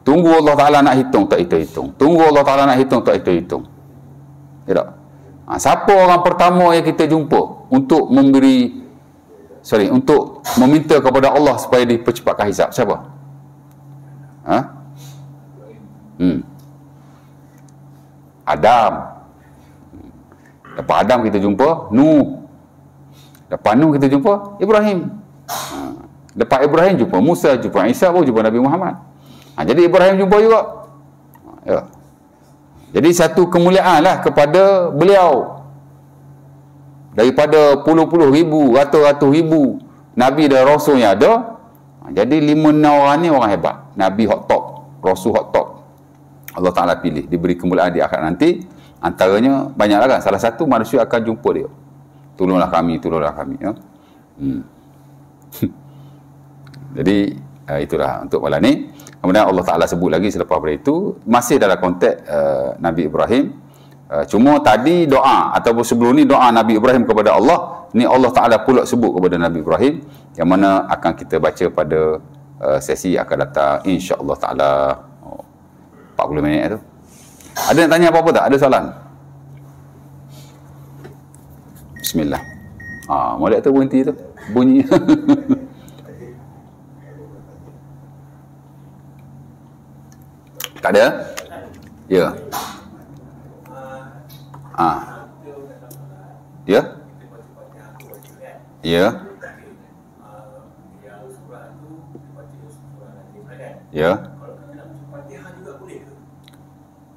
tunggu Allah Ta'ala nak hitung, tak hitung. Tunggu Allah Ta'ala nak hitung, tak hitung. Ya tak? Siapa orang pertama yang kita jumpa untuk untuk meminta kepada Allah supaya dipercepatkan hisab? Siapa? Adam. Lepas Adam kita jumpa Nuh. Lepas Nuh kita jumpa Ibrahim. Lepas Ibrahim jumpa Musa, jumpa Isa, baru jumpa Nabi Muhammad. Jadi Ibrahim jumpa juga. Ya. Jadi satu kemuliaan lah kepada beliau. Daripada puluh-puluh ribu, ratus-ratus ribu Nabi dan Rasul yang ada, jadi 5-6 orang ni orang hebat. Nabi hot top, Rasul hot top. Allah Ta'ala pilih, diberi kemuliaan di akhirat nanti. Antaranya banyaklah kan, salah satu manusia akan jumpa dia. Tolonglah kami ya. Jadi itulah untuk malam ni. Kemudian Allah Ta'ala sebut lagi selepas daripada itu, masih dalam konteks Nabi Ibrahim. Cuma tadi doa ataupun sebelum ni doa Nabi Ibrahim kepada Allah, ni Allah Ta'ala pula sebut kepada Nabi Ibrahim, yang mana akan kita baca pada sesi akan datang insya-Allah Ta'ala. 40 minit tu. Ada nak tanya apa-apa tak? Ada soalan? Bismillah. Molek tu berhenti tu. Bunyi. Tak ada? Ya. Ya. Ya. Ya.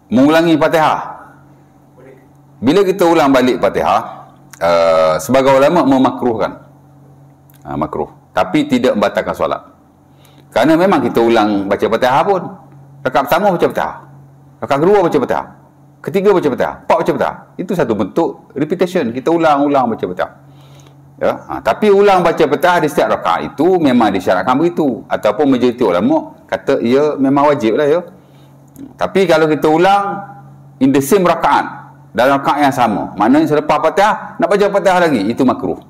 Mengulangi Fatihah. Bila kita ulang balik Fatihah, sebagai ulama memakruhkan. Makruh. Tapi tidak membatalkan solat. Kerana memang kita ulang baca Fatihah pun. Rakaat pertama baca Fatihah. Rakaat kedua baca Fatihah. Ketiga baca Fatihah. Empat baca Fatihah. Itu satu bentuk repetition. Kita ulang-ulang baca Fatihah. Ya, tapi ulang baca Fatihah di setiap rakaat itu memang disyaratkan begitu. Ataupun majoriti ulama kata ia memang wajib lah ya. Tapi kalau kita ulang in the same rakaat, dalam rakaat yang sama, maknanya selepas Fatihah nak baca Fatihah lagi, itu makruh.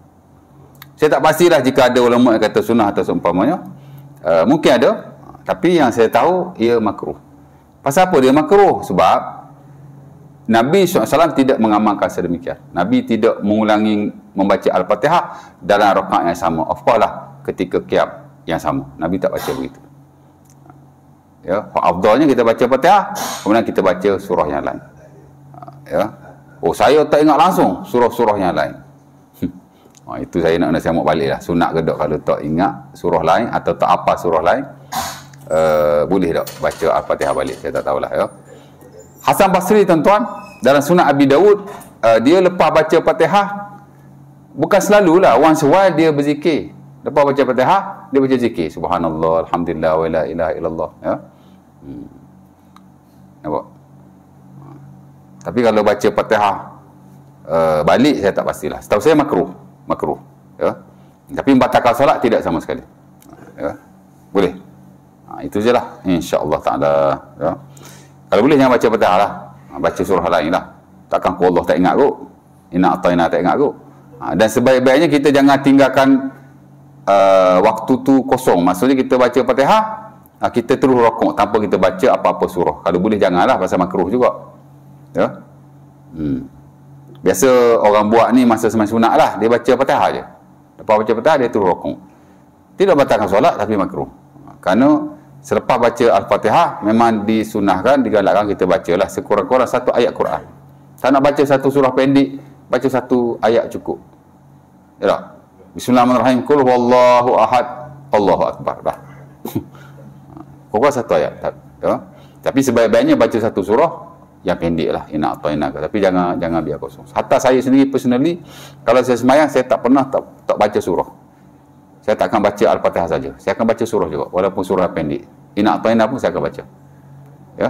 Saya tak pastilah jika ada ulama yang kata sunnah atau seumpamanya. Mungkin ada, tapi yang saya tahu ia makruh. Pasal apa dia makruh? Sebab Nabi SAW tidak mengamalkan sedemikian. Nabi tidak mengulangi membaca Al-Fatihah dalam rakaat yang sama. Of course lah ketika qiyam yang sama. Nabi tak baca begitu. Ya, afdalnya kita baca Fatihah, kemudian kita baca surah yang lain. Ya. Saya tak ingat langsung surah-surah yang lain. Itu saya nak sambung balik lah. Sunat ke tak kalau tak ingat surah lain atau tak apa surah lain, boleh tak baca Al-Fatihah balik? Saya tak tahulah ya. Hasan Basri tuan-tuan, dalam Sunan Abi Dawud, dia lepas baca Fatihah, bukan selalulah, once a while dia berzikir. Lepas baca Fatihah, dia baca zikir. Subhanallah, alhamdulillah, wa la ilaha illallah. Ya. Nampak? Tapi kalau baca Fatihah balik, saya tak pastilah. Setahu saya makruh. Makruh. Ya. Tapi membatalkan solat tidak sama sekali. Ya. Boleh. Itu je lah. InsyaAllah ta'ala. Ya. Kalau boleh jangan baca Fatihah lah. Baca surah lain lah. Takkan Allah tak ingat kot. Inna atayna tak ingat kot. Dan sebaik-baiknya kita jangan tinggalkan waktu tu kosong. Maksudnya kita baca Fatihah, kita terus rokok tanpa kita baca apa-apa surah. Kalau boleh janganlah, pasal makruh juga. Ya. Biasa orang buat ni masa sembahyang sunat lah, dia baca Fatihah je. Lepas baca Fatihah dia terus rokok. Tidak batalkan solat tapi makruh. Kerana selepas baca Al-Fatihah memang disunahkan, digalakkan kita bacalah sekurang-kurang satu ayat Quran. Tak nak baca satu surah pendek, baca satu ayat cukup. Ya tak? Bismillahirrahmanirrahim. Qul huwallahu ahad, Allahu akbar. Dah. Pokok satu ayat. Ya? Tapi sebaik-baiknya baca satu surah yang pendek lah. Inna atayna. Tapi jangan biar kosong. Hatta saya sendiri personally, kalau saya sembahyang saya tak pernah tak baca surah. Saya tak akan baca Al-Fatihah saja. Saya akan baca surah juga, walaupun surah pendek. Inna atayna pun saya akan baca. Ya.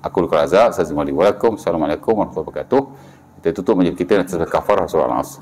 Aku Luqul Azhar, Assalamualaikum warahmatullahi wabarakatuh. Kita tutup majlis kita dan selesai kafarah surah Al-Asr.